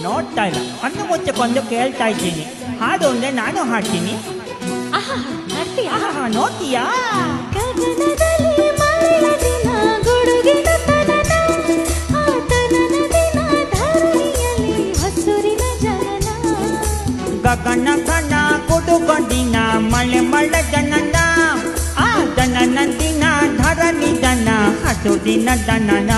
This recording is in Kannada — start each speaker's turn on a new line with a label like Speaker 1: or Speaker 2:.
Speaker 1: ನೋಡ್ತಾ ಇಲ್ಲ, ಅನ್ನು ಮುಚ್ಚಕೊಂಡು ಕೇಳ್ತಾ ಇದ್ದೀನಿ. ಹಾಡು ಅಂದ್ರೆ ನಾನು ಹಾಡ್ತೀನಿ. ನೋಡ್ತೀಯಾ? ಗಗನ ಗಣ ಕುಡುಕೊಂಡಿನ ಮಳೆ ಮಳೆ ಜನನ ಆ ದನ ನಂದಿನ ಧರಣಿ ದನ ಹಸುರಿನ ದನನ